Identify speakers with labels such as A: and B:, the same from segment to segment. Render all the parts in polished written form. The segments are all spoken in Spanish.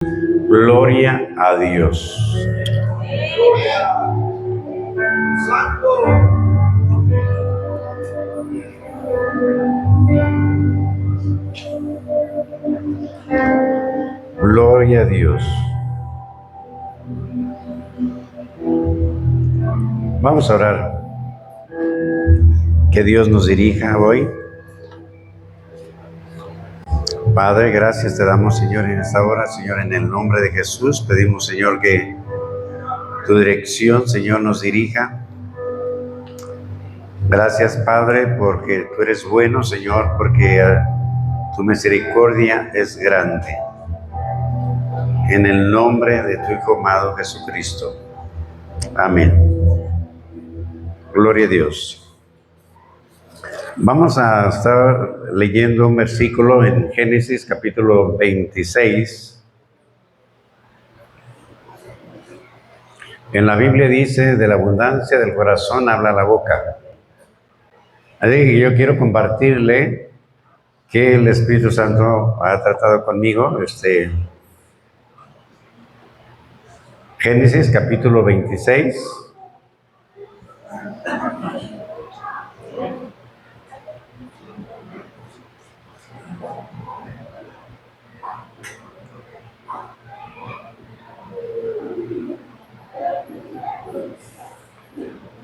A: Gloria a Dios. Gloria a Dios. Vamos a orar. Que Dios nos dirija hoy. Padre, gracias te damos, Señor, en esta hora. Señor, en el nombre de Jesús, pedimos, Señor, que tu dirección, Señor, nos dirija. Gracias, Padre, porque tú eres bueno, Señor, porque tu misericordia es grande. En el nombre de tu Hijo amado Jesucristo. Amén. Gloria a Dios. Vamos a estar leyendo un versículo en Génesis capítulo 26. En la Biblia dice, de la abundancia del corazón habla la boca. Así que yo quiero compartirle que el Espíritu Santo ha tratado conmigo. Génesis capítulo 26.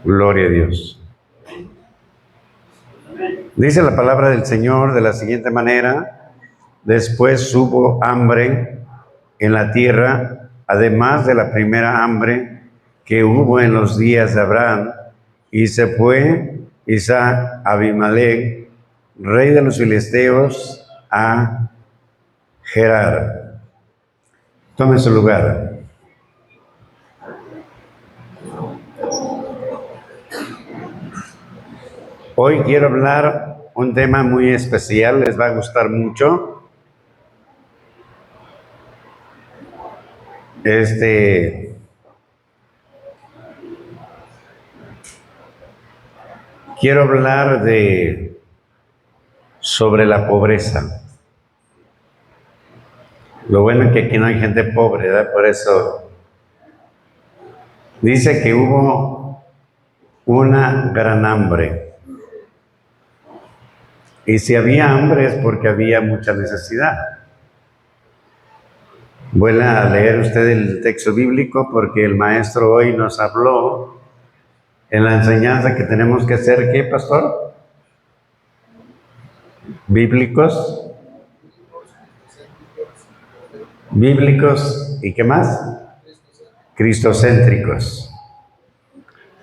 A: Gloria a Dios. Dice la palabra del Señor de la siguiente manera: después hubo hambre en la tierra, además de la primera hambre que hubo en los días de Abraham, y se fue Isaac a Abimelech, rey de los filisteos, a Gerar. Tome su lugar. Hoy quiero hablar un tema muy especial, les va a gustar mucho. Quiero hablar sobre la pobreza. Lo bueno es que aquí no hay gente pobre, ¿verdad? Por eso dice que hubo una gran hambre. Y si había hambre es porque había mucha necesidad. Vuelva a leer usted el texto bíblico porque el maestro hoy nos habló en la enseñanza que tenemos que ser, ¿qué, pastor? Bíblicos. Bíblicos y ¿qué más? Cristocéntricos.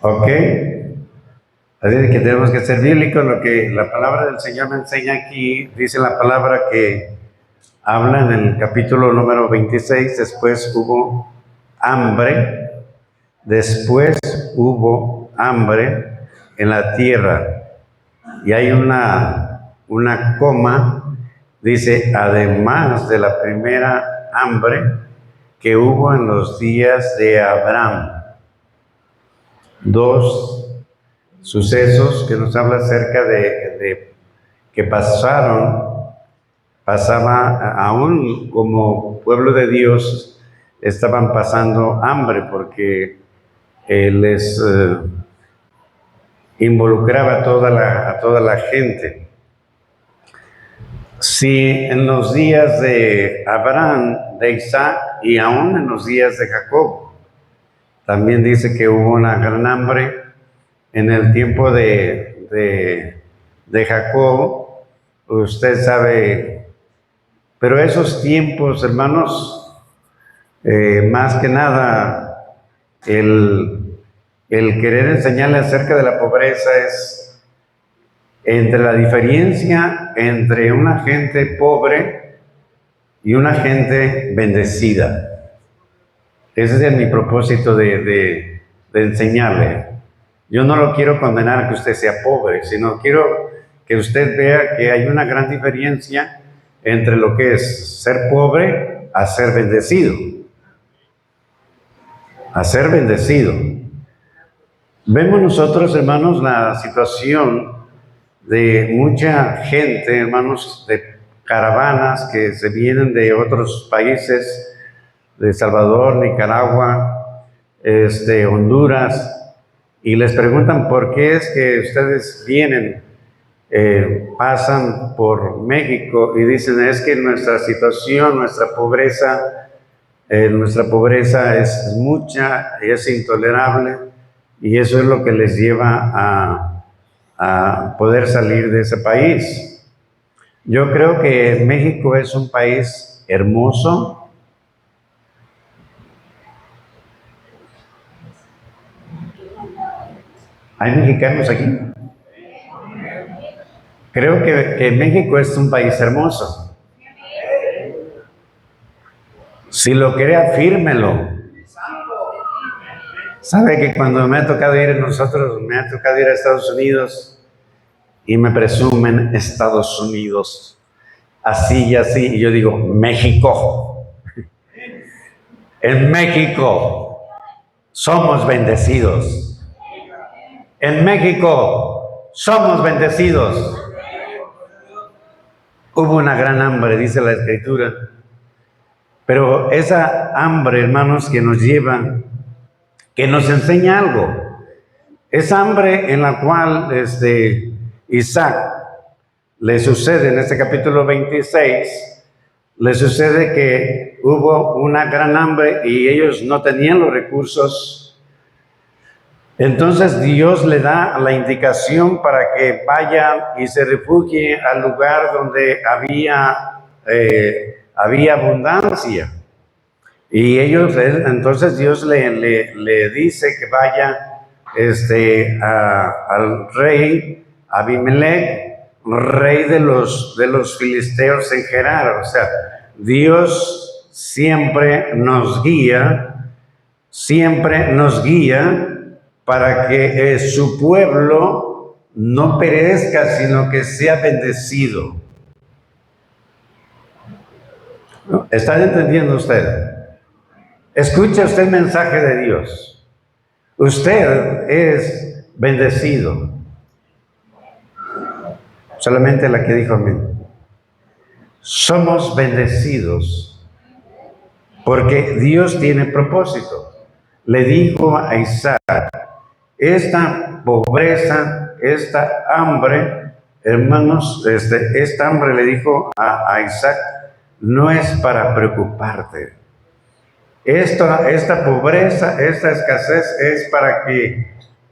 A: ¿Ok? Así es que tenemos que ser bíblicos. Lo que la palabra del Señor me enseña aquí, dice la palabra que habla en el capítulo número 26, después hubo hambre en la tierra. Y hay una coma, dice, además de la primera hambre que hubo en los días de Abraham. Dos sucesos que nos habla acerca de que pasaba aún como pueblo de Dios, estaban pasando hambre porque les involucraba a toda la gente. Si en los días de Abraham, de Isaac y aún en los días de Jacob, también dice que hubo una gran hambre en el tiempo de Jacob, usted sabe, pero esos tiempos, hermanos, más que nada, el querer enseñarle acerca de la pobreza es entre la diferencia entre una gente pobre y una gente bendecida. Ese es mi propósito de enseñarle. Yo no lo quiero condenar a que usted sea pobre, sino quiero que usted vea que hay una gran diferencia entre lo que es ser pobre a ser bendecido. A ser bendecido. Vemos nosotros, hermanos, la situación de mucha gente, hermanos, de caravanas que se vienen de otros países de Salvador, Nicaragua, Honduras, y les preguntan por qué es que ustedes vienen, pasan por México y dicen es que nuestra situación, nuestra pobreza es mucha, es intolerable y eso es lo que les lleva a poder salir de ese país. Yo creo que México es un país hermoso. ¿Hay mexicanos aquí? Creo que México es un país hermoso. Si lo cree, afírmelo. Sabe que cuando me ha tocado ir a Estados Unidos y me presumen Estados Unidos, así y así, y yo digo, México. En México somos bendecidos. En México somos bendecidos. Hubo una gran hambre, dice la Escritura. Pero esa hambre, hermanos, que nos lleva, que nos enseña algo. Esa hambre en la cual Isaac le sucede en este capítulo 26, le sucede que hubo una gran hambre y ellos no tenían los recursos. Entonces Dios le da la indicación para que vaya y se refugie al lugar donde había abundancia. Y entonces Dios le dice que vaya al rey Abimelech, rey de los filisteos en Gerar. O sea, Dios siempre nos guía para que su pueblo no perezca, sino que sea bendecido. ¿Está entendiendo usted? Escucha usted el mensaje de Dios. Usted es bendecido. Solamente la que dijo amén. Somos bendecidos porque Dios tiene propósito. Le dijo a Isaac, esta pobreza, esta hambre, hermanos, esta hambre le dijo a Isaac, no es para preocuparte. Esta pobreza, esta escasez es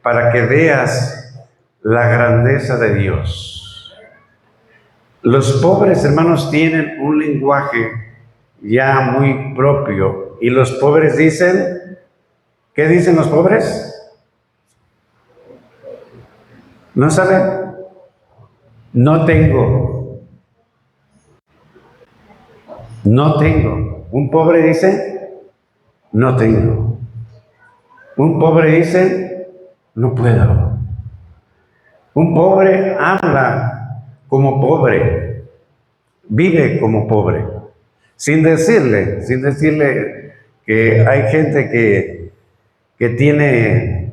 A: para que veas la grandeza de Dios. Los pobres, hermanos, tienen un lenguaje ya muy propio y los pobres dicen, ¿qué dicen los pobres? ¿No saben? No tengo. No tengo. Un pobre dice, no tengo. Un pobre dice, no puedo. Un pobre habla como pobre, vive como pobre, sin decirle que hay gente que tiene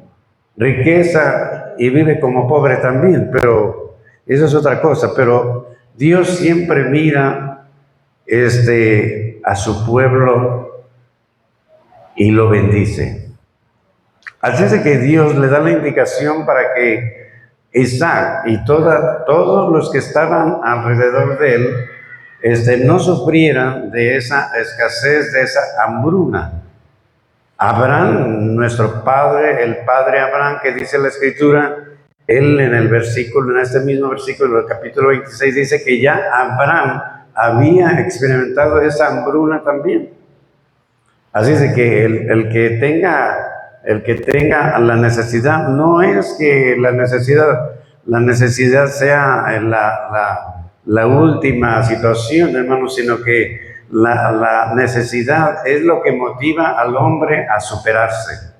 A: riqueza y vive como pobre también, pero eso es otra cosa. Pero Dios siempre mira a su pueblo y lo bendice. Así es que Dios le da la indicación para que Isaac y todos los que estaban alrededor de él no sufrieran de esa escasez, de esa hambruna. Abraham, nuestro padre, el padre Abraham, que dice la Escritura, él en este mismo versículo del capítulo 26, dice que ya Abraham había experimentado esa hambruna también. Así es de que el que tenga la necesidad, no es que la necesidad sea la última situación, hermanos, sino que la necesidad es lo que motiva al hombre a superarse.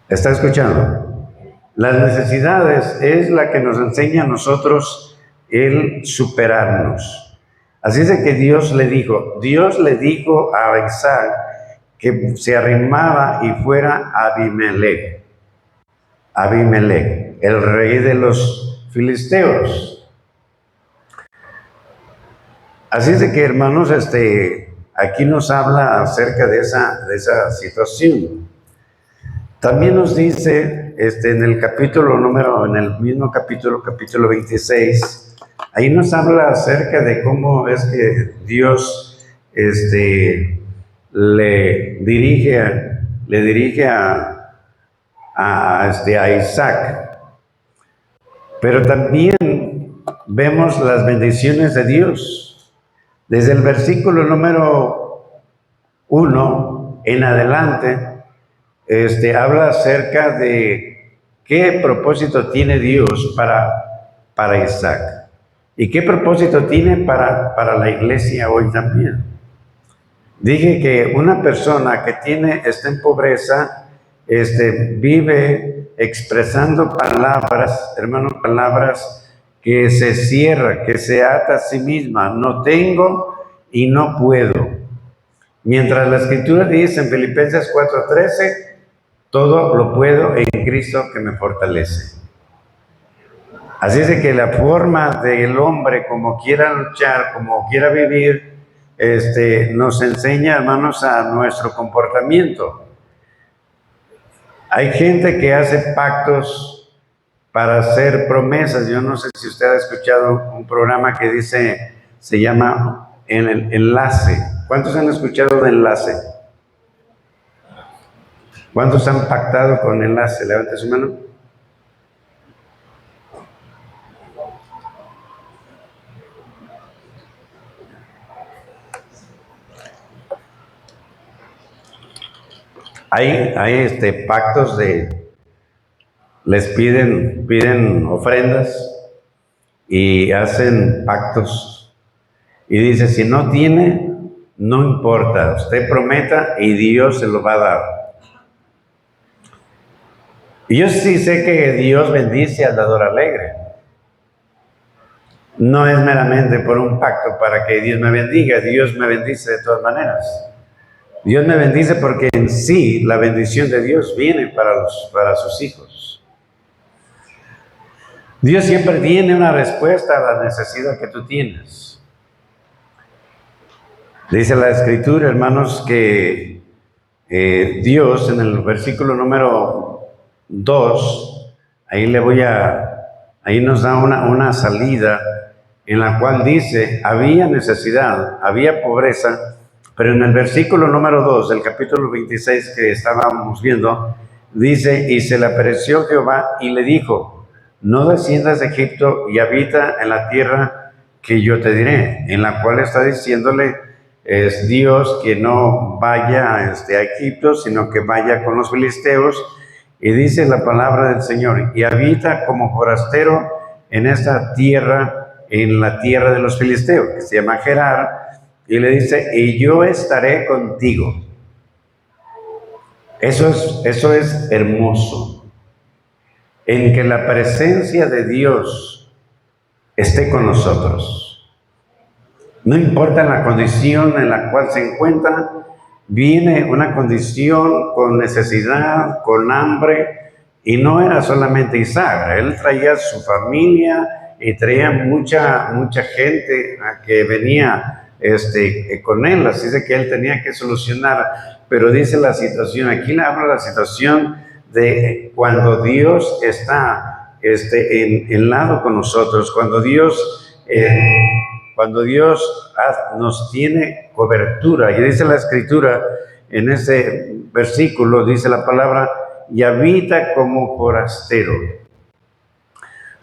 A: ¿Está escuchando? Las necesidades es la que nos enseña a nosotros el superarnos. Así es de que Dios le dijo a Isaac que se arrimaba y fuera a Abimelech, el rey de los filisteos. Así es de que, hermanos, aquí nos habla acerca de esa situación. También nos dice en el mismo capítulo 26, ahí nos habla acerca de cómo es que Dios le dirige a Isaac. Pero también vemos las bendiciones de Dios. Desde el versículo número 1 en adelante, habla acerca de qué propósito tiene Dios para Isaac y qué propósito tiene para la iglesia hoy también. Dije que una persona que está en pobreza, vive expresando palabras, hermano, palabras que se cierra, que se ata a sí misma. No tengo y no puedo. Mientras la Escritura dice en Filipenses 4:13, todo lo puedo en Cristo que me fortalece. Así es de que la forma del hombre, como quiera luchar, como quiera vivir, nos enseña, hermanos, a nuestro comportamiento. Hay gente que hace pactos para hacer promesas. Yo no sé si usted ha escuchado un programa que se llama El Enlace. ¿Cuántos han escuchado de Enlace? ¿Cuántos han pactado con Enlace? Levante su mano. Hay pactos les piden ofrendas y hacen pactos. Y dice, si no tiene, no importa, usted prometa y Dios se lo va a dar. Y yo sí sé que Dios bendice al dador alegre. No es meramente por un pacto para que Dios me bendiga, Dios me bendice de todas maneras. Dios me bendice porque en sí la bendición de Dios viene para sus hijos. Dios siempre tiene una respuesta a la necesidad que tú tienes. Dice la Escritura, hermanos, que Dios en el versículo número 2, ahí nos da una salida en la cual dice, había necesidad, había pobreza, pero en el versículo número 2 del capítulo 26 que estábamos viendo, dice, y se le apareció Jehová y le dijo, no desciendas de Egipto y habita en la tierra que yo te diré, en la cual está diciéndole es Dios que no vaya a Egipto, sino que vaya con los filisteos, y dice la palabra del Señor, y habita como forastero en esta tierra, en la tierra de los filisteos, que se llama Gerar, y le dice, y yo estaré contigo. Eso es hermoso, en que la presencia de Dios esté con nosotros. No importa la condición en la cual se encuentra, viene una condición con necesidad, con hambre, y no era solamente Isaac, él traía su familia y traía mucha gente que venía con él, así de que él tenía que solucionar. Pero dice la situación, aquí le habla la situación de cuando Dios está en lado con nosotros, cuando Dios nos tiene cobertura. Y dice la Escritura, en ese versículo, dice la palabra, y habita como forastero.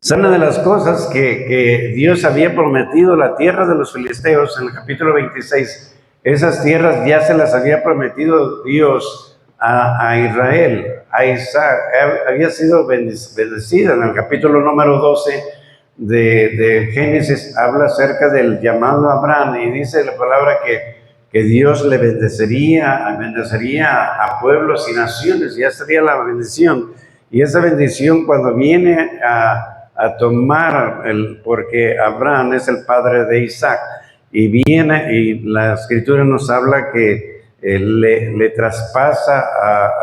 A: Es una de las cosas que Dios había prometido, la tierra de los filisteos, en el capítulo 26. Esas tierras ya se las había prometido Dios a Israel, a Isaac. Había sido bendecida. En el capítulo número 12 de Génesis habla acerca del llamado a Abraham y dice la palabra que Dios le bendecería a pueblos y naciones. Ya sería la bendición. Y esa bendición cuando viene a tomar, porque Abraham es el padre de Isaac, y viene, y la Escritura nos habla que le traspasa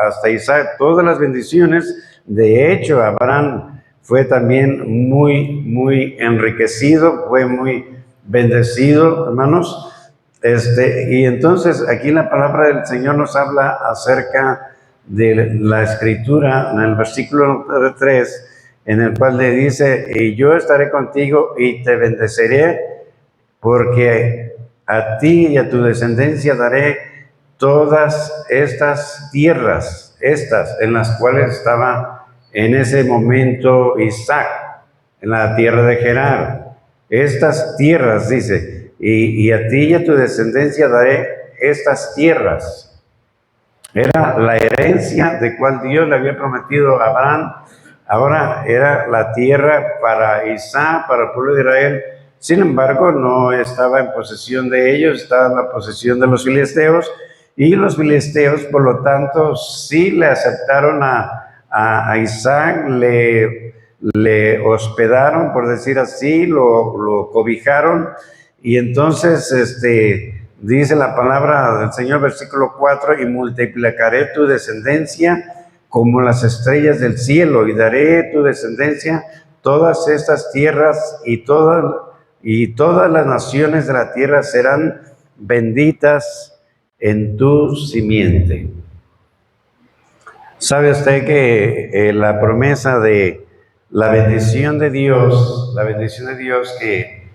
A: hasta Isaac todas las bendiciones. De hecho, Abraham fue también muy enriquecido, fue muy bendecido, hermanos. Y entonces aquí la palabra del Señor nos habla acerca de la escritura en el versículo 3, en el cual le dice, y yo estaré contigo y te bendeciré, porque a ti y a tu descendencia daré todas estas tierras, estas en las cuales estaba en ese momento Isaac, en la tierra de Gerar. Estas tierras, dice, y a ti y a tu descendencia daré estas tierras. Era la herencia de cual Dios le había prometido a Abraham. Ahora era la tierra para Isaac, para el pueblo de Israel. Sin embargo, no estaba en posesión de ellos, estaba en la posesión de los filisteos. Y los filisteos, por lo tanto, sí le aceptaron a Isaac, le hospedaron, por decir así, lo cobijaron. Y entonces, dice la palabra del Señor, versículo 4, y multiplicaré tu descendencia como las estrellas del cielo, y daré tu descendencia todas estas tierras, y todas las naciones de la tierra serán benditas en tu simiente. ¿Sabe usted que la promesa de la bendición de Dios que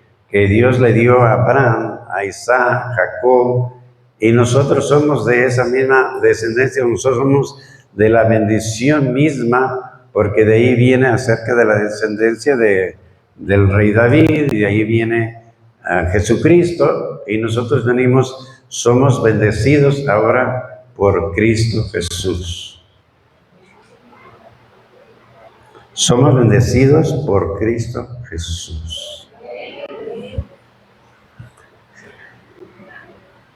A: Dios le dio a Abraham, a Isaac, Jacob, y nosotros somos de esa misma descendencia, nosotros somos de la bendición misma, porque de ahí viene acerca de la descendencia del rey David, y de ahí viene a Jesucristo, y nosotros somos bendecidos ahora por Cristo Jesús. Somos bendecidos por Cristo Jesús.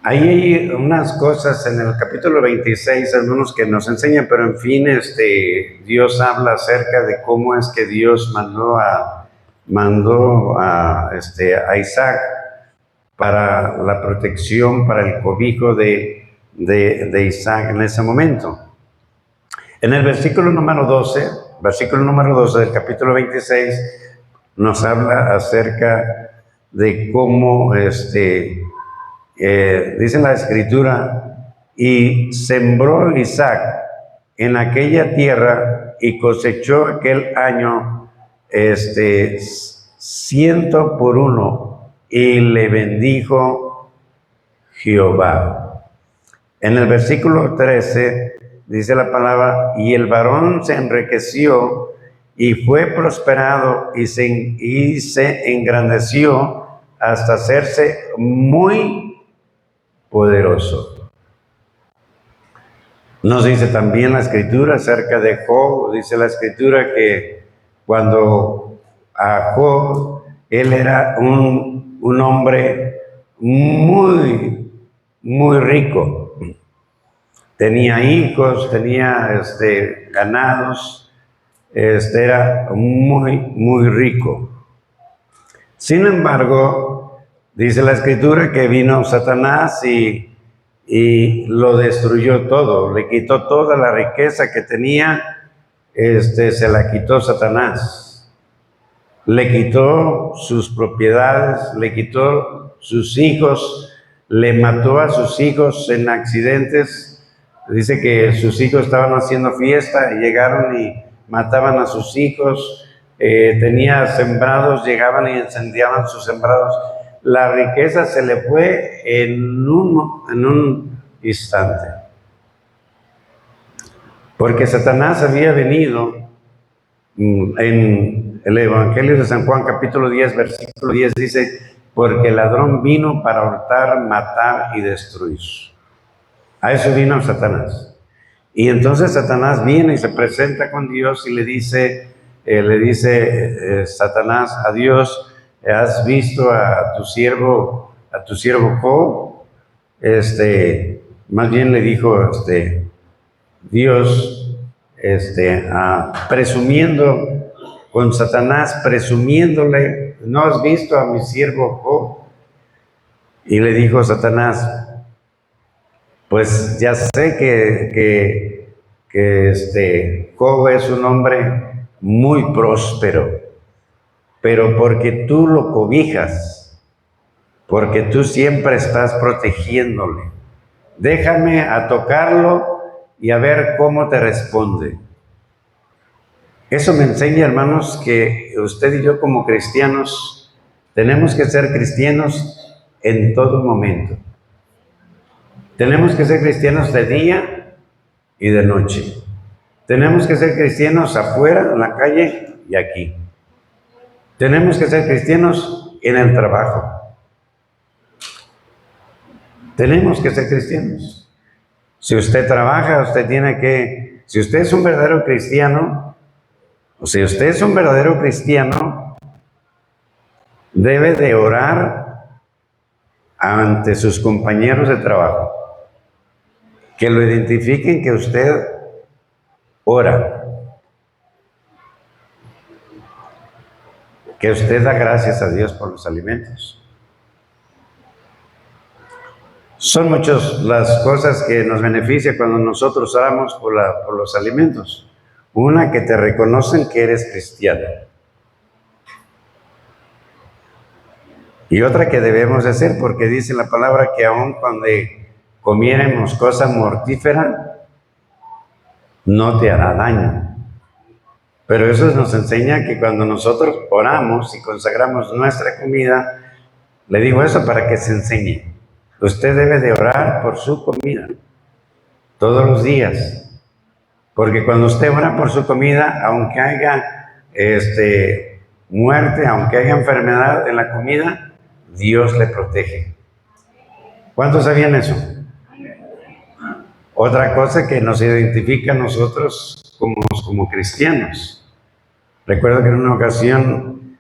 A: Hay unas cosas en el capítulo 26, hermanos, que nos enseñan, pero en fin, Dios habla acerca de cómo es que Dios mandó a Isaac para la protección, para el cobijo de Isaac en ese momento. En el versículo número 12 del capítulo 26, nos habla acerca de cómo, dice la Escritura, y sembró Isaac en aquella tierra y cosechó aquel año 100 por 1, y le bendijo Jehová. En el versículo 13 dice la palabra, y el varón se enriqueció y fue prosperado y se engrandeció hasta hacerse muy poderoso. Nos dice también la Escritura acerca de Job, dice la Escritura que cuando a Job, él era un hombre muy, muy rico. Tenía hijos, tenía ganados, era muy, muy rico. Sin embargo, dice la Escritura que vino Satanás y lo destruyó todo, le quitó toda la riqueza que tenía, se la quitó Satanás. Le quitó sus propiedades, le quitó sus hijos, le mató a sus hijos en accidentes. Dice que sus hijos estaban haciendo fiesta y llegaron y mataban a sus hijos. Tenía sembrados, llegaban y incendiaban sus sembrados. La riqueza se le fue en un instante. Porque Satanás había venido en el Evangelio de San Juan, capítulo 10, versículo 10, dice, porque el ladrón vino para hurtar, matar y destruir. A eso vino Satanás. Y entonces Satanás viene y se presenta con Dios y le dice Satanás a Dios, ¿has visto a tu siervo Job? Más bien le dijo Dios, presumiendo con Satanás, presumiéndole, ¿no has visto a mi siervo Job? Y le dijo Satanás, pues ya sé que Job es un hombre muy próspero, pero porque tú lo cobijas, porque tú siempre estás protegiéndole. Déjame a tocarlo y a ver cómo te responde. Eso me enseña, hermanos, que usted y yo como cristianos tenemos que ser cristianos en todo momento. Tenemos que ser cristianos de día y de noche. Tenemos que ser cristianos afuera, en la calle y aquí. Tenemos que ser cristianos en el trabajo. Tenemos que ser cristianos. Si usted trabaja, usted tiene que, si usted es un verdadero cristiano, o si usted es un verdadero cristiano, debe de orar ante sus compañeros de trabajo. Que lo identifiquen que usted ora. Que usted da gracias a Dios por los alimentos. Son muchas las cosas que nos benefician cuando nosotros oramos por los alimentos. Una, que te reconocen que eres cristiano. Y otra que debemos de hacer, porque dice la palabra que aun cuando comiéramos cosa mortífera, no te hará daño. Pero eso nos enseña que cuando nosotros oramos y consagramos nuestra comida, le digo eso para que se enseñe. Usted debe de orar por su comida todos los días, porque cuando usted ora por su comida, aunque haya muerte, aunque haya enfermedad en la comida, Dios le protege. ¿Cuántos sabían eso? Otra cosa que nos identifica a nosotros como cristianos. Recuerdo que en una ocasión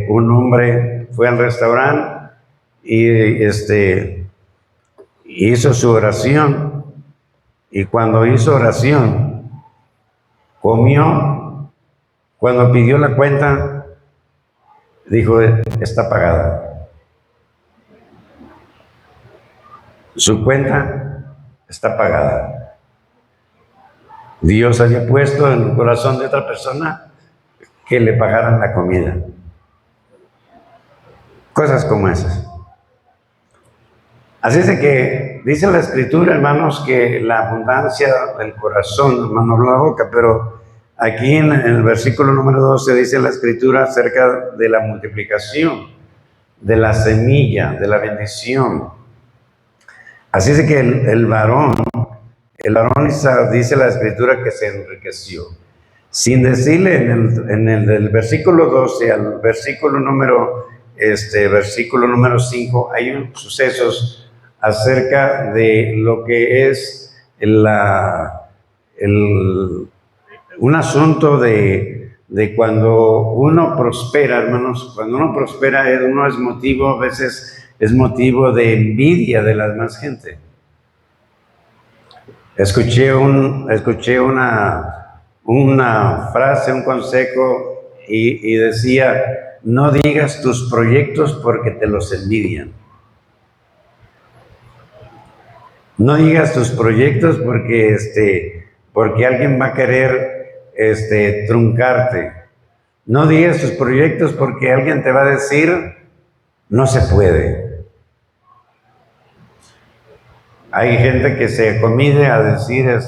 A: un hombre fue al restaurante y hizo su oración, y cuando hizo oración, comió. Cuando pidió la cuenta, dijo, está pagada. Su cuenta está pagada. Dios había puesto en el corazón de otra persona que le pagaran la comida. Cosas como esas. Así es de que dice la Escritura, hermanos, que la abundancia del corazón, hermano, habla la boca, pero aquí en el versículo número 12 dice la Escritura acerca de la multiplicación, de la semilla, de la bendición. Así es de que el varón dice la Escritura que se enriqueció. Sin decirle en el del versículo 12 al versículo número 5, hay sucesos acerca de lo que es un asunto de cuando uno prospera, hermanos. Cuando uno prospera, uno es motivo, a veces es motivo de envidia de la demás gente. Escuché una frase, un consejo, y decía, no digas tus proyectos porque te los envidian. No digas tus proyectos porque alguien va a querer truncarte. No digas tus proyectos porque alguien te va a decir, no se puede. Hay gente que se acomide a decir,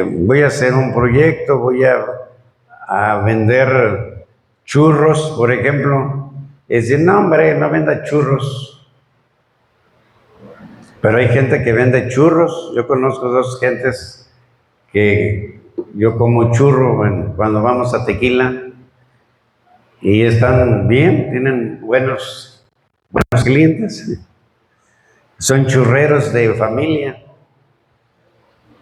A: voy a hacer un proyecto, voy a vender churros, por ejemplo. Y decir, no, hombre, no venda churros. Pero hay gente que vende churros. Yo conozco dos gentes que yo como churro cuando vamos a Tequila, y están bien, tienen buenos clientes. Son churreros de familia.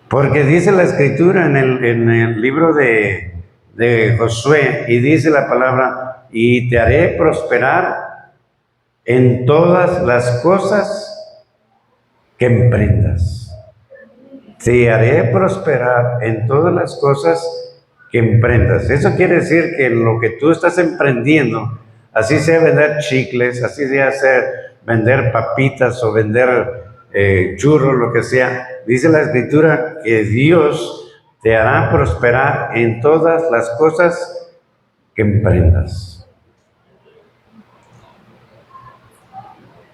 A: Porque dice la Escritura en el libro de Josué, y dice la palabra, y te haré prosperar en todas las cosas que emprendas. Te haré prosperar en todas las cosas que emprendas. Eso quiere decir que en lo que tú estás emprendiendo, así sea vender chicles, así sea vender papitas o vender churros, lo que sea, dice la Escritura que Dios te hará prosperar en todas las cosas que emprendas.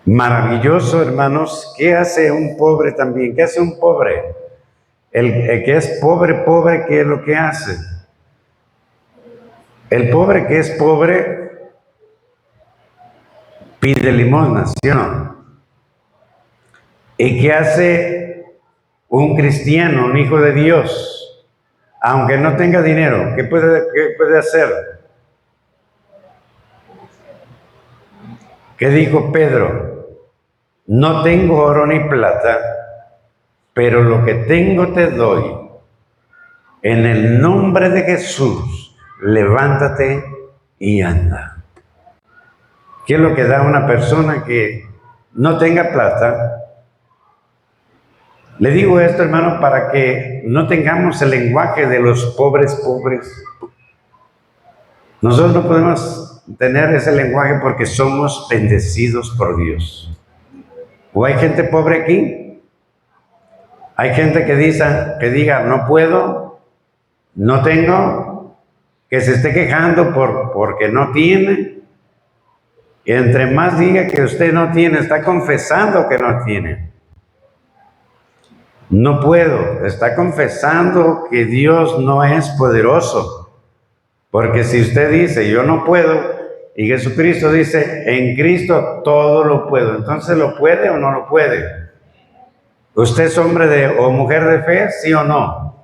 A: Maravilloso, hermanos. ¿Qué hace un pobre también? ¿Qué hace un pobre? El que es pobre, pobre, ¿qué es lo que hace? El pobre que es pobre pide limosna, ¿sí o no? ¿Y qué hace un cristiano, un hijo de Dios? Aunque no tenga dinero, qué puede hacer? ¿Qué dijo Pedro? No tengo oro ni plata, pero lo que tengo te doy. En el nombre de Jesús, levántate y anda. ¿Qué es lo que da una persona que no tenga plata? Le digo esto, hermano, para que no tengamos el lenguaje de los pobres pobres. Nosotros no podemos tener ese lenguaje porque somos bendecidos por Dios. ¿O hay gente pobre aquí? Hay gente que diga, no puedo, no tengo, que se esté quejando porque no tiene. Y entre más diga que usted no tiene, está confesando que no tiene. No puedo, está confesando que Dios no es poderoso. Porque si usted dice, yo no puedo, y Jesucristo dice, en Cristo todo lo puedo, entonces ¿lo puede o no lo puede? ¿Usted es hombre o mujer de fe, sí o no?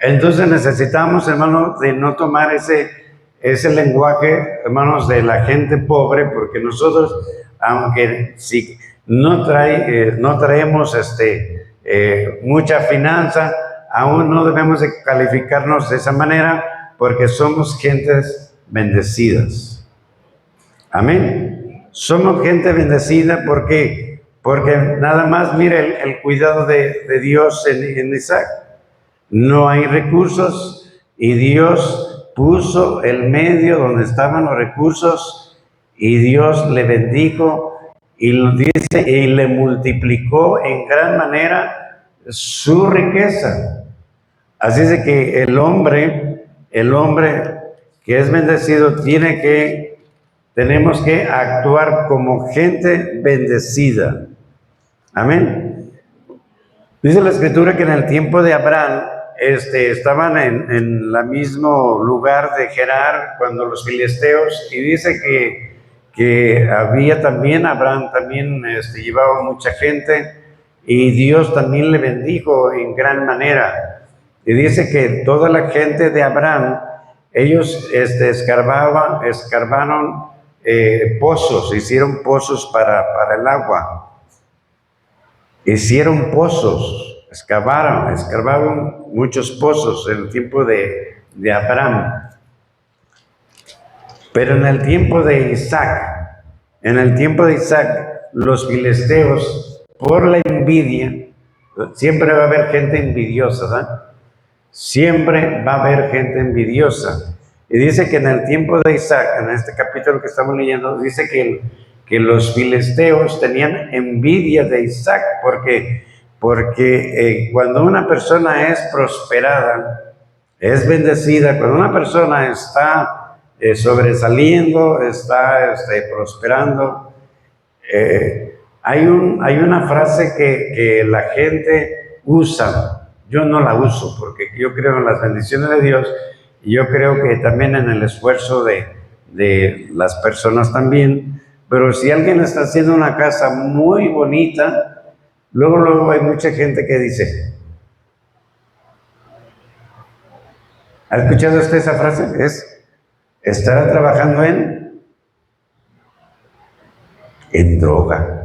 A: Entonces necesitamos, hermanos, de no tomar ese lenguaje, hermanos, de la gente pobre, porque nosotros, aunque si no traemos mucha finanza, aún no debemos de calificarnos de esa manera, porque somos gentes bendecidas. Amén. Somos gente bendecida porque nada más mire el cuidado de Dios en Isaac. No hay recursos y Dios puso el medio donde estaban los recursos y Dios le bendijo y le multiplicó en gran manera su riqueza. Así es de que el hombre que es bendecido tenemos que actuar como gente bendecida. Amén. Dice la Escritura que en el tiempo de Abraham estaban en el mismo lugar de Gerar cuando los filisteos, y dice que había también, Abraham también llevaba mucha gente y Dios también le bendijo en gran manera. Y dice que toda la gente de Abraham, ellos escarbaron pozos, hicieron pozos para el agua. Hicieron pozos, escarbaron muchos pozos en el tiempo de Abraham. Pero en el tiempo de Isaac, los filisteos, por la envidia, siempre va a haber gente envidiosa, ¿verdad? Siempre va a haber gente envidiosa. Y dice que en el tiempo de Isaac, en este capítulo que estamos leyendo, dice que los filisteos tenían envidia de Isaac, porque cuando una persona es prosperada, es bendecida, cuando una persona está sobresaliendo, está prosperando, hay una frase que la gente usa. Yo no la uso porque yo creo en las bendiciones de Dios y yo creo que también en el esfuerzo de las personas también. Pero si alguien está haciendo una casa muy bonita, luego hay mucha gente que dice, ¿ha escuchado usted esa frase? Estará trabajando en droga.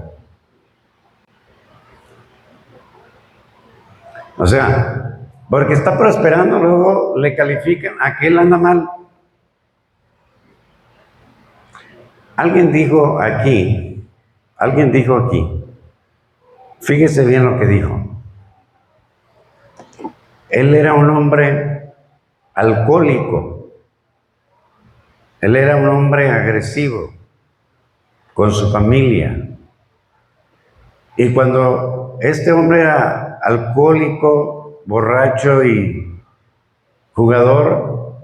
A: O sea, porque está prosperando, luego le califican, aquel anda mal. Alguien dijo aquí, fíjese bien lo que dijo. Él era un hombre alcohólico, él era un hombre agresivo con su familia. Y cuando este hombre era alcohólico, borracho y jugador,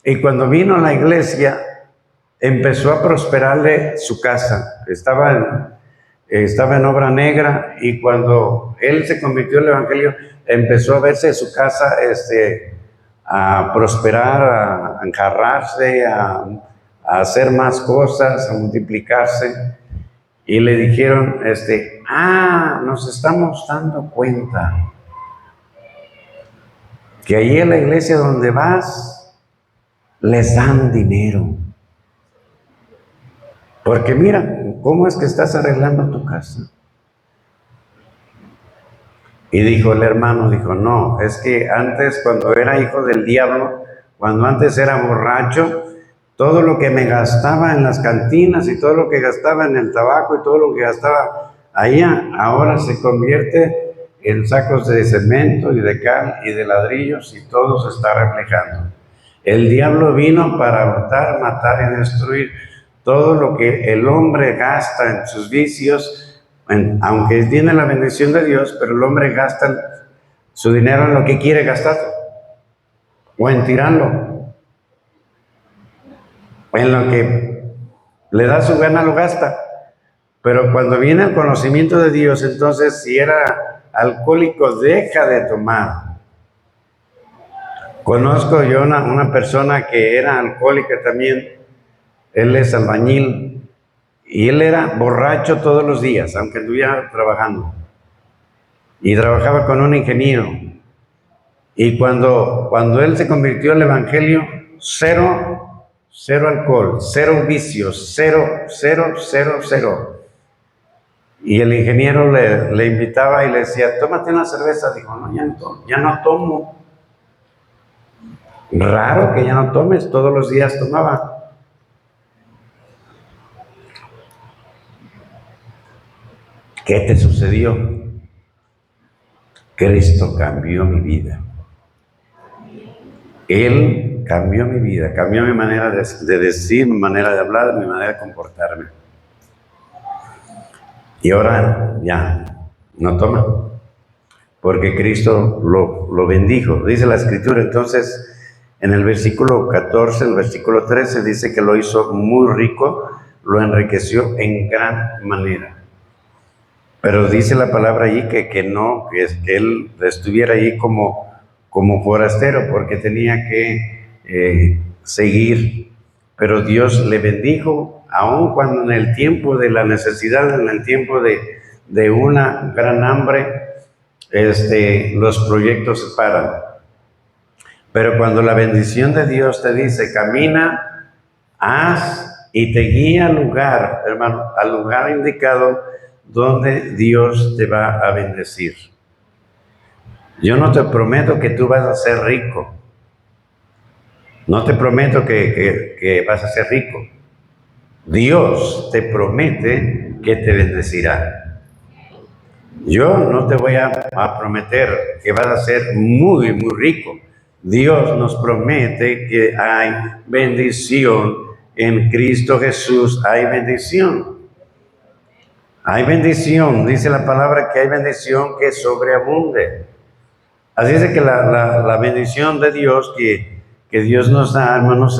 A: y cuando vino a la iglesia, empezó a prosperarle su casa. estaba en obra negra, y cuando él se convirtió en el Evangelio, empezó a verse su casa a prosperar, a enjarrarse, a hacer más cosas, a multiplicarse. Y le dijeron, nos estamos dando cuenta que ahí en la iglesia donde vas, les dan dinero. Porque mira, ¿cómo es que estás arreglando tu casa? Y dijo el hermano, no, es que antes cuando era hijo del diablo, cuando antes era borracho, todo lo que me gastaba en las cantinas y todo lo que gastaba en el tabaco y todo lo que gastaba allá, ahora se convierte en sacos de cemento y de cal y de ladrillos, y todo se está reflejando. El diablo vino para hurtar, matar y destruir. Todo lo que el hombre gasta en sus vicios, aunque tiene la bendición de Dios, pero el hombre gasta su dinero en lo que quiere gastar, o en tirarlo, en lo que le da su gana lo gasta. Pero cuando viene el conocimiento de Dios, entonces si era alcohólico, deja de tomar. Conozco yo una persona que era alcohólica también. Él es albañil y él era borracho todos los días, aunque estuviera trabajando. Y trabajaba con un ingeniero. Y cuando él se convirtió al Evangelio, cero alcohol, cero vicios, cero. Y el ingeniero le invitaba y le decía, tómate una cerveza. Dijo, no, ya no tomo. Raro que ya no tomes, todos los días tomaba. ¿Qué te sucedió? Cristo cambió mi vida. Él cambió mi vida, cambió mi manera de decir, mi manera de hablar, mi manera de comportarme. Y ahora ya no toma, porque Cristo lo bendijo. Dice la Escritura, entonces, en el versículo 14, el versículo 13, dice que lo hizo muy rico, lo enriqueció en gran manera. Pero dice la palabra allí que él estuviera allí como forastero, porque tenía que seguir. Pero Dios le bendijo, aun cuando en el tiempo de la necesidad, en el tiempo de una gran hambre, los proyectos se paran. Pero cuando la bendición de Dios te dice, camina, haz y te guía al lugar, hermano, al lugar indicado, donde Dios te va a bendecir. Yo no te prometo que tú vas a ser rico. No te prometo que vas a ser rico. Dios te promete que te bendecirá. Yo no te voy a prometer que vas a ser muy, muy rico. Dios nos promete que hay bendición en Cristo Jesús. Hay bendición. Hay bendición, dice la palabra que hay bendición que sobreabunde. Así es de que la bendición de Dios que Dios nos da, hermanos,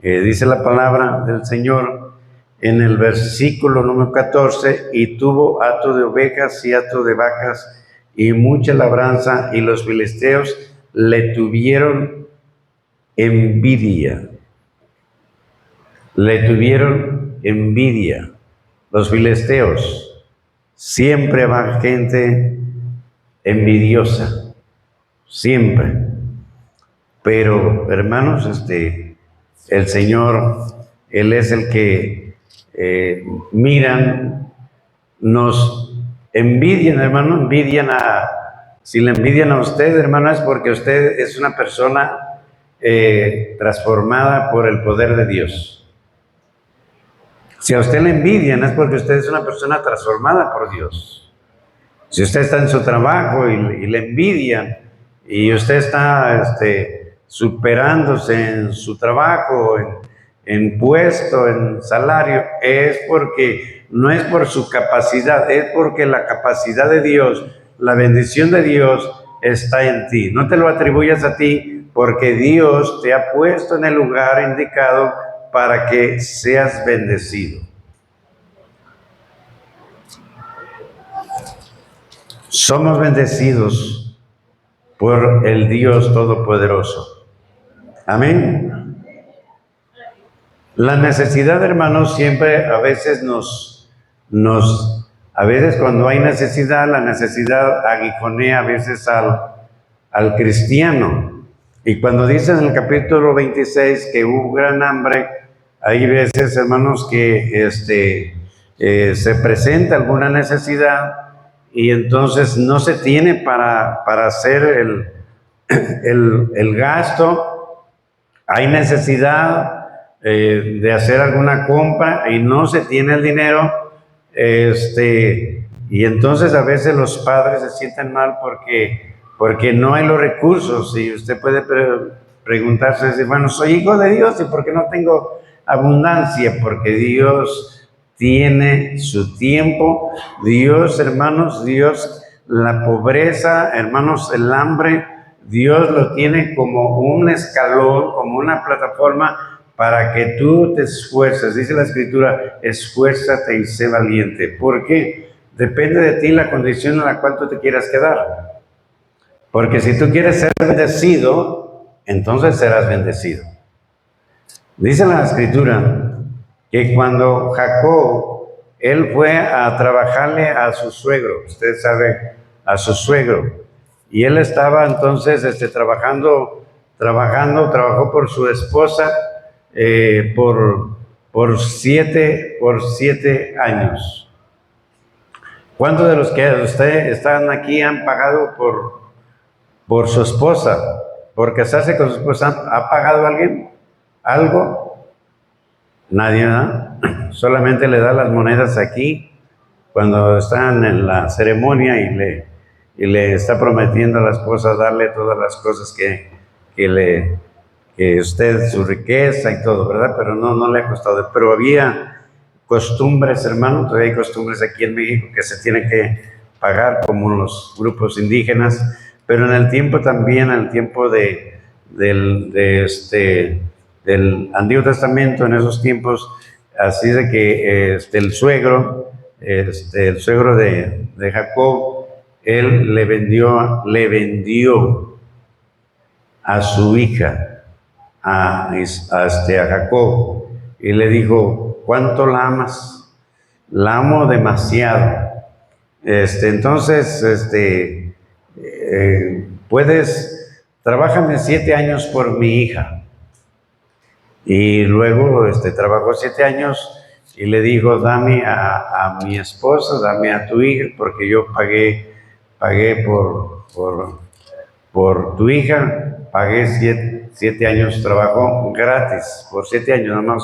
A: dice la palabra del Señor en el versículo número 14, y tuvo hato de ovejas y hato de vacas y mucha labranza, y los filisteos le tuvieron envidia. Le tuvieron envidia. Los filisteos, siempre va gente envidiosa, siempre. Pero, hermanos, el Señor, Él es el que miran, nos envidian, hermano, si le envidian a usted, hermano, es porque usted es una persona transformada por el poder de Dios. Si a usted le envidian es porque usted es una persona transformada por Dios. Si usted está en su trabajo y le envidian, y usted está superándose en su trabajo, en puesto, en salario, es porque no es por su capacidad, es porque la capacidad de Dios, la bendición de Dios está en ti. No te lo atribuyas a ti, porque Dios te ha puesto en el lugar indicado para que seas bendecido. Somos bendecidos por el Dios Todopoderoso. Amén. La necesidad, hermanos, siempre a veces a veces cuando hay necesidad, la necesidad aguijonea a veces al cristiano. Y cuando dice en el capítulo 26 que hubo gran hambre, hay veces, hermanos, que se presenta alguna necesidad y entonces no se tiene para hacer el gasto. Hay necesidad de hacer alguna compra y no se tiene el dinero, y entonces a veces los padres se sienten mal porque no hay los recursos. Y usted puede preguntarse, decir, bueno, soy hijo de Dios, ¿y por qué no tengo abundancia? Porque Dios tiene su tiempo. Dios, hermanos, Dios, la pobreza, hermanos, el hambre, Dios lo tiene como un escalón, como una plataforma para que tú te esfuerces. Dice la Escritura, esfuérzate y sé valiente. ¿Por qué? Depende de ti la condición en la cual tú te quieras quedar. Porque si tú quieres ser bendecido, entonces serás bendecido. Dice la Escritura que cuando Jacob, él fue a trabajarle a su suegro, usted sabe, a su suegro, y él estaba entonces trabajó por su esposa por 7 años. ¿Cuántos de los que ustedes están aquí han pagado por su esposa, por casarse con su esposa? ¿Ha pagado alguien algo? Nadie, ¿no? Solamente le da las monedas aquí cuando están en la ceremonia y le está prometiendo a la esposa darle todas las cosas que usted, su riqueza y todo, ¿verdad? Pero no le ha costado. Pero había costumbres, hermano, todavía hay costumbres aquí en México que se tienen que pagar, como los grupos indígenas, pero en el tiempo también, en el tiempo del Antiguo Testamento, en esos tiempos, así de que el suegro de Jacob, él le vendió a su hija, a Jacob, y le dijo, ¿cuánto la amas? La amo demasiado. Entonces, trabájame 7 años por mi hija. Y luego trabajó 7 años y le dijo, dame a mi esposa, dame a tu hija, porque yo pagué por tu hija, pagué 7 años, trabajó gratis, por 7 años nada más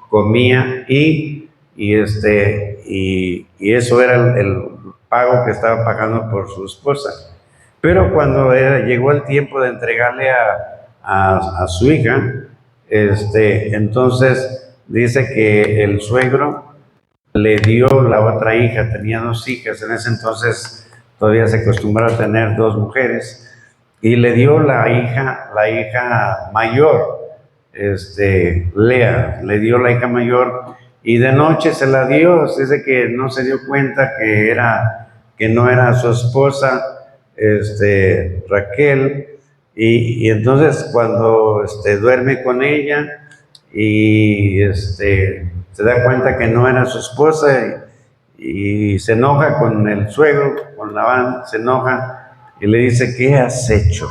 A: comía y eso era el pago que estaba pagando por su esposa. Pero cuando llegó el tiempo de entregarle a su hija, entonces dice que el suegro le dio la otra hija, tenía 2 hijas, en ese entonces todavía se acostumbraba a tener 2 mujeres, y le dio la hija mayor, Lea, le dio la hija mayor, y de noche se la dio, dice que no se dio cuenta que no era su esposa, Raquel, y entonces cuando duerme con ella y se da cuenta que no era su esposa y se enoja con el suegro, con Labán, se enoja y le dice, ¿qué has hecho?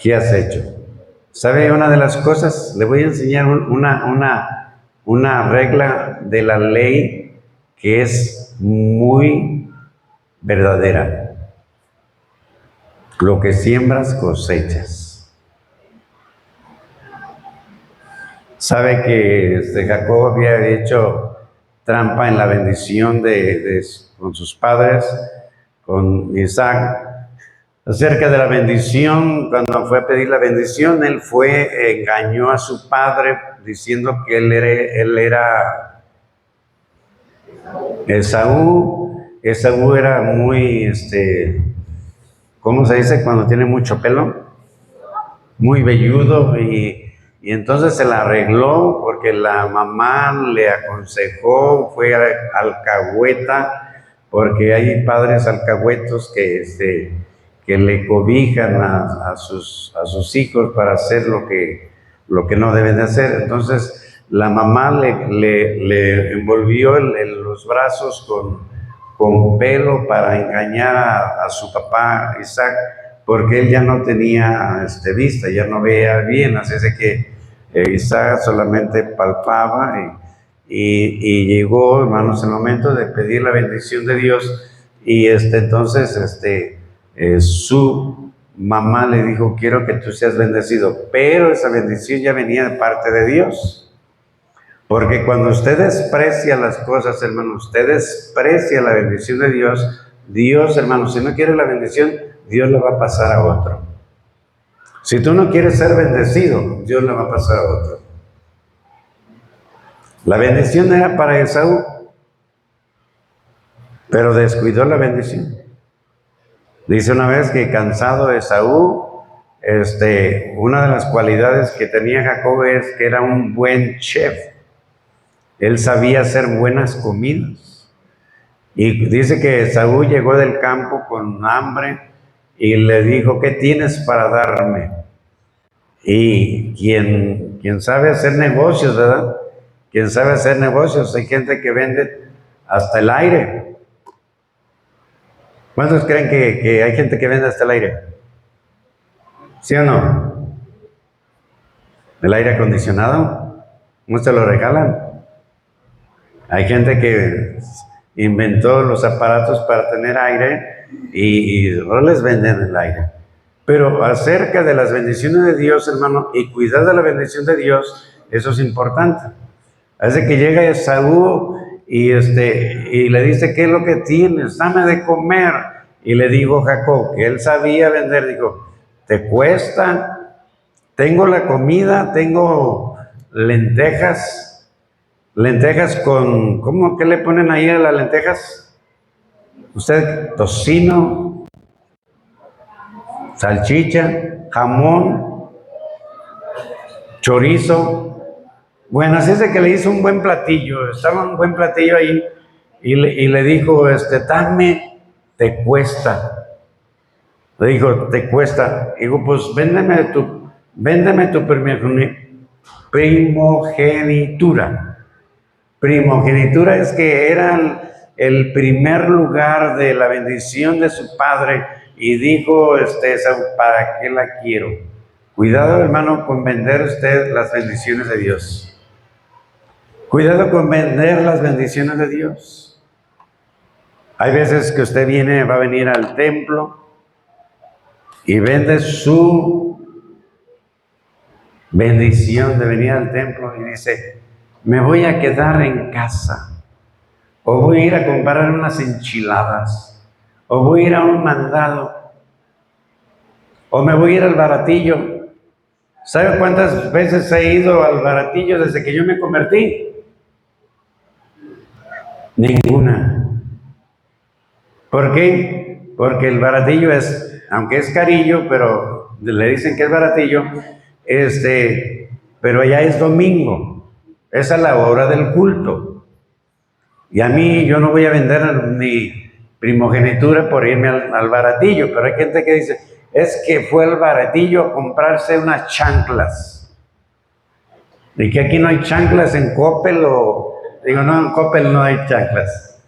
A: ¿Qué has hecho? ¿Sabe una de las cosas? Le voy a enseñar una regla de la ley que es muy verdadera. Lo que siembras, cosechas. Sabe que Jacob había hecho trampa en la bendición con sus padres, con Isaac. Acerca de la bendición, cuando fue a pedir la bendición, él engañó a su padre diciendo que él era Esaú. Esaú era muy, ¿cómo se dice cuando tiene mucho pelo? Muy velludo, y entonces se la arregló porque la mamá le aconsejó, fue alcahueta, porque hay padres alcahuetos que le cobijan a sus hijos para hacer lo que no deben de hacer. Entonces, la mamá le envolvió los brazos con pelo para engañar a su papá Isaac, porque él ya no tenía vista, ya no veía bien, así es de que Isaac solamente palpaba y llegó, hermanos, el momento de pedir la bendición de Dios y entonces su mamá le dijo, quiero que tú seas bendecido, pero esa bendición ya venía de parte de Dios. Porque cuando usted desprecia las cosas, hermano, usted desprecia la bendición de Dios, Dios, hermano, si no quiere la bendición, Dios le va a pasar a otro. Si tú no quieres ser bendecido, Dios le va a pasar a otro. La bendición era para Esaú, pero descuidó la bendición. Dice una vez que cansado Esaú, una de las cualidades que tenía Jacob es que era un buen chef. Él sabía hacer buenas comidas. Y dice que Esaú llegó del campo con hambre y le dijo, ¿qué tienes para darme? Y quien sabe hacer negocios, ¿verdad? Quien sabe hacer negocios, hay gente que vende hasta el aire. ¿Cuántos creen que hay gente que vende hasta el aire? ¿Sí o no? ¿El aire acondicionado? ¿No se lo regalan? Hay gente que inventó los aparatos para tener aire y no les venden el aire. Pero acerca de las bendiciones de Dios, hermano, y cuidar de la bendición de Dios, eso es importante. Así que llega Esaú y le dice, ¿qué es lo que tienes? Dame de comer. Y le dijo Jacob, que él sabía vender, dijo, ¿te cuesta? Tengo la comida, tengo lentejas con, ¿cómo? ¿Qué le ponen ahí a las lentejas? Usted, tocino, salchicha, jamón, chorizo. Bueno, así es de que le hizo un buen platillo, estaba un buen platillo ahí y le dijo, dame, te cuesta. Le dijo, te cuesta. Digo, pues véndeme tu primogenitura. Primogenitura es que era el primer lugar de la bendición de su padre y dijo, ¿para qué la quiero? Cuidado, hermano, con vender usted las bendiciones de Dios. Cuidado con vender las bendiciones de Dios. Hay veces que usted va a venir al templo y vende su bendición de venir al templo y dice, me voy a quedar en casa, o voy a ir a comprar unas enchiladas, o voy a ir a un mandado, o me voy a ir al baratillo. ¿Sabe cuántas veces he ido al baratillo desde que yo me convertí? Ninguna. ¿Por qué? Porque el baratillo aunque es carillo, pero le dicen que es baratillo, pero ya es domingo, es a la hora del culto. Y a mí, yo no voy a vender mi primogenitura por irme al baratillo, pero hay gente que dice, es que fue al baratillo a comprarse unas chanclas. Y que aquí no hay chanclas en Coppel digo, no, en Coppel no hay chanclas.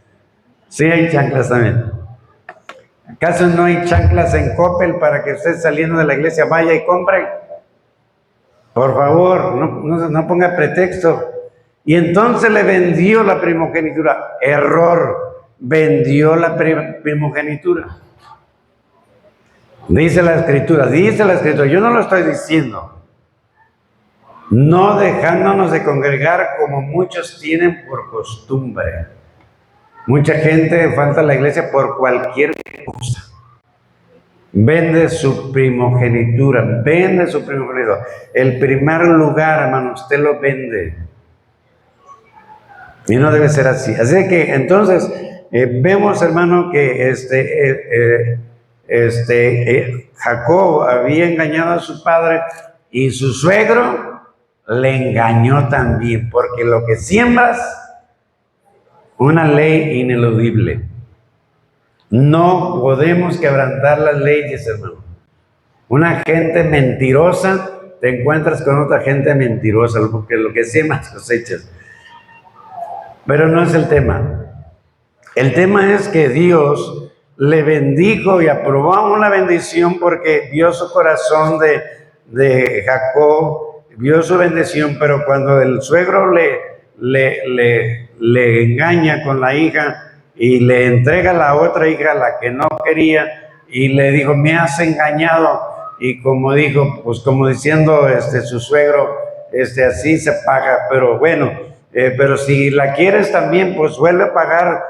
A: Sí hay chanclas también. ¿Acaso no hay chanclas en Coppel para que usted saliendo de la iglesia vaya y compre? Por favor, no ponga pretexto. Y entonces le vendió la primogenitura. Error, vendió la primogenitura. Dice la escritura, yo no lo estoy diciendo. No dejándonos de congregar como muchos tienen por costumbre. Mucha gente falta a la iglesia por cualquier cosa. Vende su primogenitura. El primer lugar, hermano, usted lo vende. Y no debe ser así. Así que entonces vemos, hermano, que Jacob había engañado a su padre y su suegro le engañó también, porque lo que siembras, una ley ineludible. No podemos quebrantar las leyes, hermano. Una gente mentirosa, te encuentras con otra gente mentirosa, porque lo que siembras cosechas. Pero no es el tema. El tema es que Dios le bendijo y aprobó una bendición porque vio su corazón de Jacob, vio su bendición, pero cuando el suegro le engaña con la hija y le entrega la otra hija, la que no quería, y le dijo, me has engañado, y como dijo, pues como diciendo su suegro, así se paga, pero bueno, pero si la quieres también, pues vuelve a pagar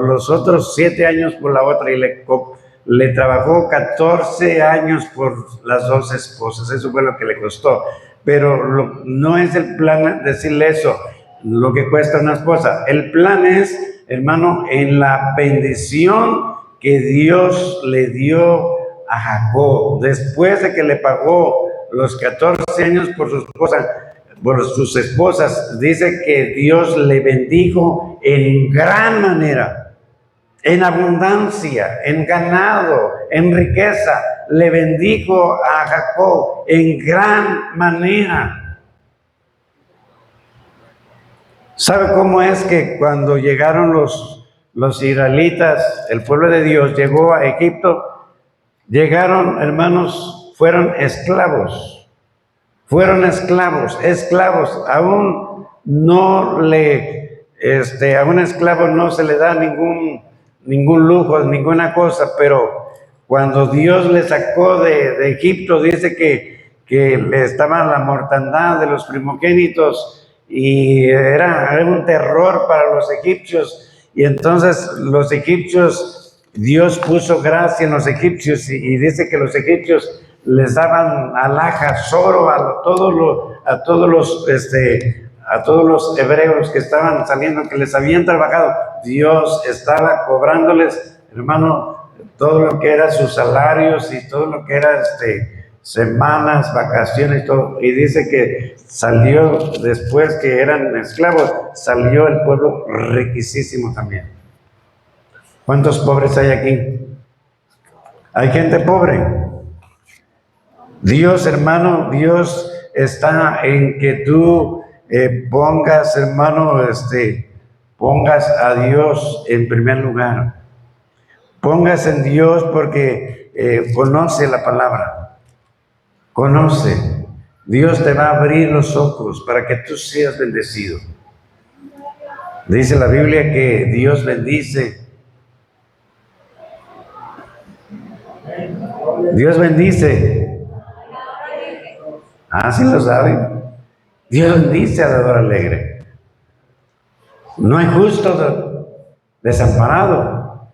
A: los otros 7 años por la otra, y le trabajó 14 años por las 2 esposas, eso fue lo que le costó. Pero no es el plan decirle eso, lo que cuesta una esposa. El plan es, hermano, en la bendición que Dios le dio a Jacob, después de que le pagó los 14 años por su esposa, por sus esposas, dice que Dios le bendijo en gran manera, en abundancia, en ganado, en riqueza. Le bendijo a Jacob en gran manera. ¿Sabe cómo es que cuando llegaron los israelitas, el pueblo de Dios llegó a Egipto? Llegaron, hermanos, fueron esclavos. Fueron esclavos. Aún no a un esclavo no se le da ningún lujo, ninguna cosa, pero cuando Dios le sacó de Egipto, dice que estaba la mortandad de los primogénitos y era un terror para los egipcios. Y entonces los egipcios, Dios puso gracia en los egipcios y dice que los egipcios les daban alhajas, oro a todos los hebreos que estaban saliendo, que les habían trabajado. Dios estaba cobrándoles, hermano, todo lo que era sus salarios y todo lo que era semanas, vacaciones, todo. Y dice que salió, después que eran esclavos, salió el pueblo riquísimo también. ¿Cuántos pobres hay aquí? ¿Hay gente pobre? Dios, hermano, Dios está en que tú pongas, hermano, pongas a Dios en primer lugar. Pongas en Dios porque conoce la palabra. Conoce. Dios te va a abrir los ojos para que tú seas bendecido. Dice la Biblia que Dios bendice. Dios bendice. Ah, sí lo saben. Dios bendice al dador alegre. No hay justo desamparado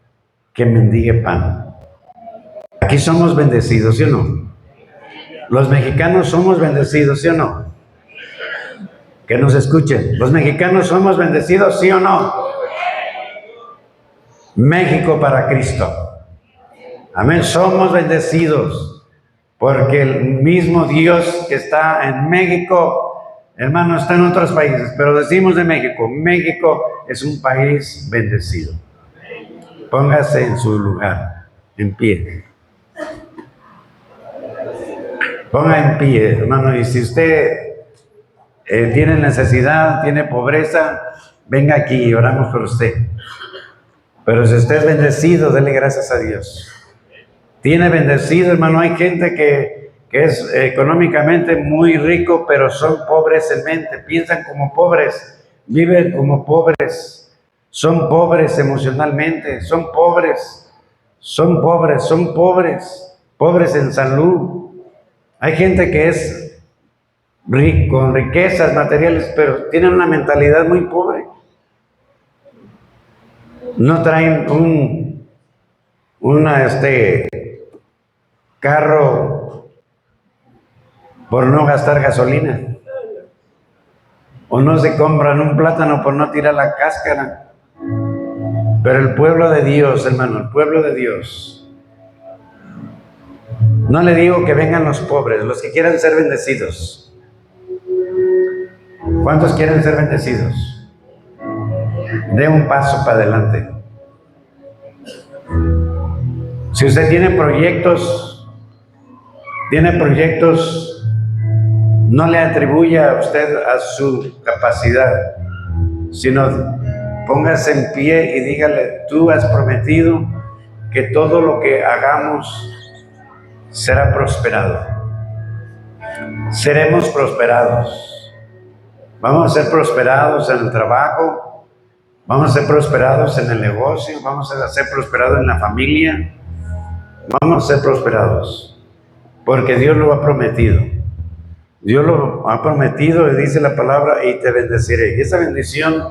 A: que mendigue pan. Aquí somos bendecidos, ¿sí o no? Los mexicanos somos bendecidos, ¿sí o no? Que nos escuchen. Los mexicanos somos bendecidos, ¿sí o no? México para Cristo. Amén. Somos bendecidos. Porque el mismo Dios que está en México, hermano, está en otros países, pero decimos de México, México es un país bendecido. Póngase en su lugar, en pie. Ponga en pie, hermano, y si usted tiene necesidad, tiene pobreza, venga aquí y oramos por usted. Pero si usted es bendecido, dele gracias a Dios. Tiene bendecido, hermano, hay gente que es económicamente muy rico, pero son pobres en mente, piensan como pobres, viven como pobres, son pobres emocionalmente, son pobres, pobres en salud. Hay gente que es rico, con riquezas materiales, pero tienen una mentalidad muy pobre. No traen un carro por no gastar gasolina, o no se compran un plátano por no tirar la cáscara. Pero el pueblo de Dios, hermano, el pueblo de Dios, no le digo que vengan los pobres, los que quieran ser bendecidos. ¿Cuántos quieren ser bendecidos? Dé un paso para adelante. Si usted tiene proyectos, no le atribuya a usted a su capacidad, sino póngase en pie y dígale: tú has prometido que todo lo que hagamos será prosperado. Seremos prosperados. Vamos a ser prosperados en el trabajo, vamos a ser prosperados en el negocio, vamos a ser prosperados en la familia, vamos a ser prosperados, porque Dios lo ha prometido. Dios lo ha prometido y dice la palabra: y te bendeciré. Y esa bendición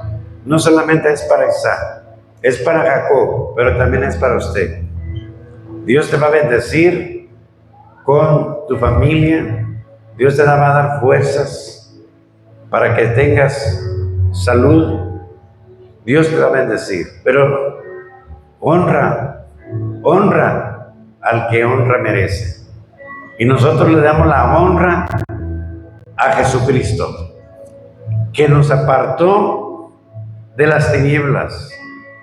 A: no solamente es para Isaac, es para Jacob, pero también es para usted. Dios te va a bendecir con tu familia. Dios te va a dar fuerzas para que tengas salud. Dios te va a bendecir, pero honra al que honra merece. Y nosotros le damos la honra a Jesucristo, que nos apartó de las tinieblas,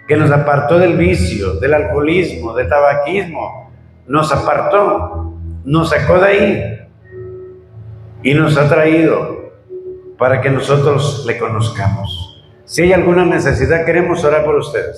A: que nos apartó del vicio, del alcoholismo, del tabaquismo. Nos apartó, nos sacó de ahí y nos ha traído para que nosotros le conozcamos. Si hay alguna necesidad, queremos orar por ustedes.